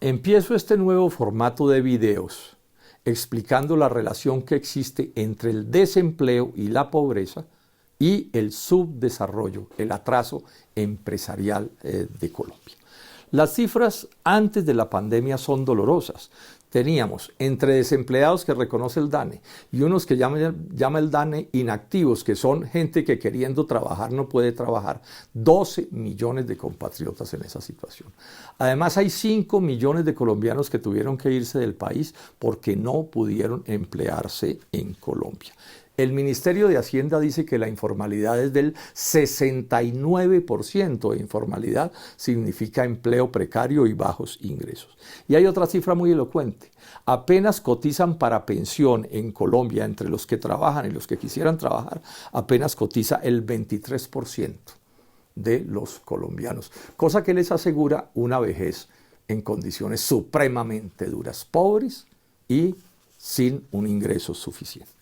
Empiezo este nuevo formato de videos explicando la relación que existe entre el desempleo y la pobreza y el subdesarrollo, el atraso empresarial de Colombia. Las cifras antes de la pandemia son dolorosas. Teníamos entre desempleados que reconoce el DANE y unos que llama el DANE inactivos, que son gente que queriendo trabajar no puede trabajar, 12 millones de compatriotas en esa situación. Además hay 5 millones de colombianos que tuvieron que irse del país porque no pudieron emplearse en Colombia. El Ministerio de Hacienda dice que la informalidad es del 69%. Informalidad significa empleo precario y bajos ingresos. Y hay otra cifra muy elocuente. Apenas cotizan para pensión en Colombia, entre los que trabajan y los que quisieran trabajar, apenas cotiza el 23% de los colombianos, cosa que les asegura una vejez en condiciones supremamente duras, pobres y sin un ingreso suficiente.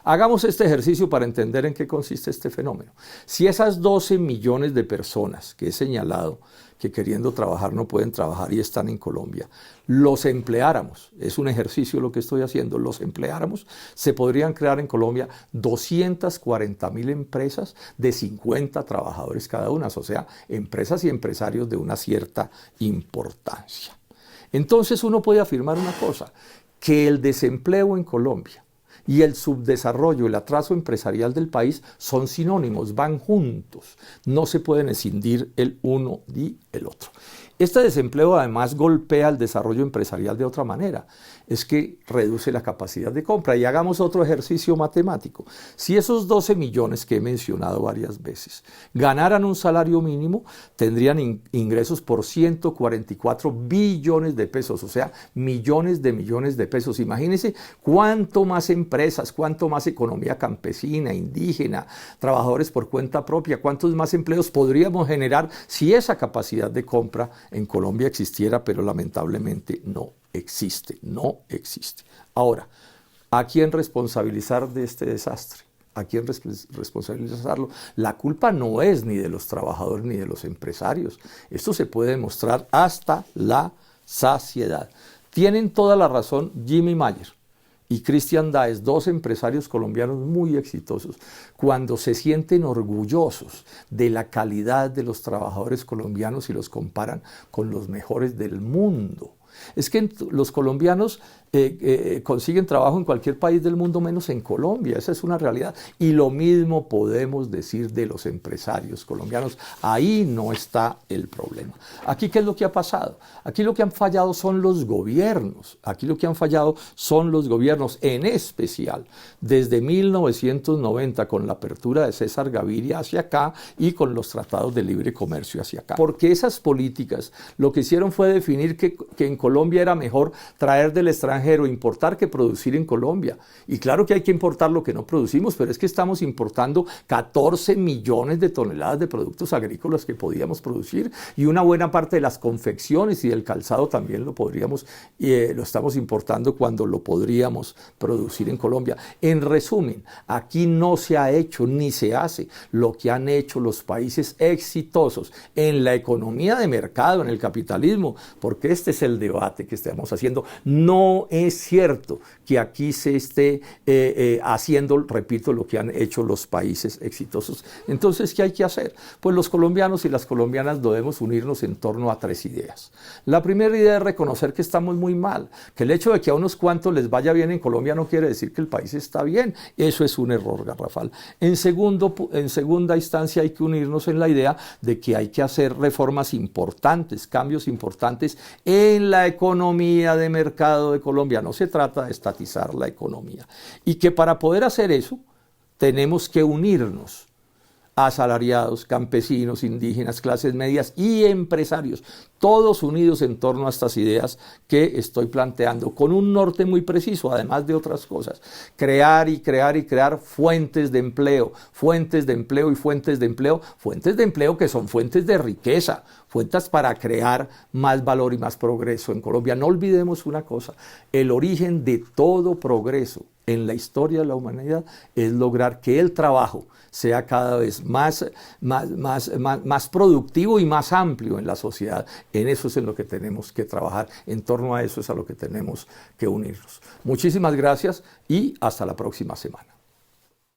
Hagamos este ejercicio para entender en qué consiste este fenómeno. Si esas 12 millones de personas que he señalado que queriendo trabajar no pueden trabajar y están en Colombia, los empleáramos, es un ejercicio lo que estoy haciendo, los empleáramos, se podrían crear en Colombia 240.000 empresas de 50 trabajadores cada una, o sea, empresas y empresarios de una cierta importancia. Entonces uno puede afirmar una cosa, que el desempleo en Colombia y el subdesarrollo, el atraso empresarial del país son sinónimos, van juntos, no se pueden escindir el uno y el otro. Este desempleo además golpea el desarrollo empresarial de otra manera, es que reduce la capacidad de compra. Y hagamos otro ejercicio matemático. Si esos 12 millones que he mencionado varias veces ganaran un salario mínimo, tendrían ingresos por 144 billones de pesos, o sea, millones de pesos. Imagínense cuánto más empresas, cuánto más economía campesina, indígena, trabajadores por cuenta propia, cuántos más empleos podríamos generar si esa capacidad de compra en Colombia existiera, pero lamentablemente no existe. Ahora, ¿a quién responsabilizar de este desastre? ¿A quién responsabilizarlo? La culpa no es ni de los trabajadores ni de los empresarios. Esto se puede demostrar hasta la saciedad. Tienen toda la razón Jimmy Mayer y Cristian Daes, dos empresarios colombianos muy exitosos, cuando se sienten orgullosos de la calidad de los trabajadores colombianos y los comparan con los mejores del mundo. Es que los colombianos consiguen trabajo en cualquier país del mundo menos en Colombia, esa es una realidad. Y lo mismo podemos decir de los empresarios colombianos, ahí no está el problema. Aquí, ¿qué es lo que ha pasado? Aquí lo que han fallado son los gobiernos, en especial desde 1990 con la apertura de César Gaviria hacia acá y con los tratados de libre comercio hacia acá. Porque esas políticas lo que hicieron fue definir que en Colombia era mejor traer del extranjero, importar que producir en Colombia. Y claro que hay que importar lo que no producimos, pero es que estamos importando 14 millones de toneladas de productos agrícolas que podíamos producir y una buena parte de las confecciones y del calzado también lo estamos importando cuando lo podríamos producir en Colombia. En resumen, aquí no se ha hecho ni se hace lo que han hecho los países exitosos en la economía de mercado, en el capitalismo, porque este es el debate que estamos haciendo. No es cierto que aquí se esté haciendo, repito, lo que han hecho los países exitosos. Entonces, ¿qué hay que hacer? Pues los colombianos y las colombianas debemos unirnos en torno a 3 ideas. La primera idea es reconocer que estamos muy mal, que el hecho de que a unos cuantos les vaya bien en Colombia no quiere decir que el país está bien. Eso es un error garrafal. En segunda instancia hay que unirnos en la idea de que hay que hacer reformas importantes, cambios importantes en la economía de mercado de Colombia. No se trata de estatizar la economía. Y que para poder hacer eso tenemos que unirnos asalariados, campesinos, indígenas, clases medias y empresarios, todos unidos en torno a estas ideas que estoy planteando, con un norte muy preciso, además de otras cosas. Crear fuentes de empleo que son fuentes de riqueza, fuentes para crear más valor y más progreso en Colombia. No olvidemos una cosa, el origen de todo progreso en la historia de la humanidad es lograr que el trabajo sea cada vez más productivo y más amplio en la sociedad. En eso es en lo que tenemos que trabajar, en torno a eso es a lo que tenemos que unirnos. Muchísimas gracias y hasta la próxima semana.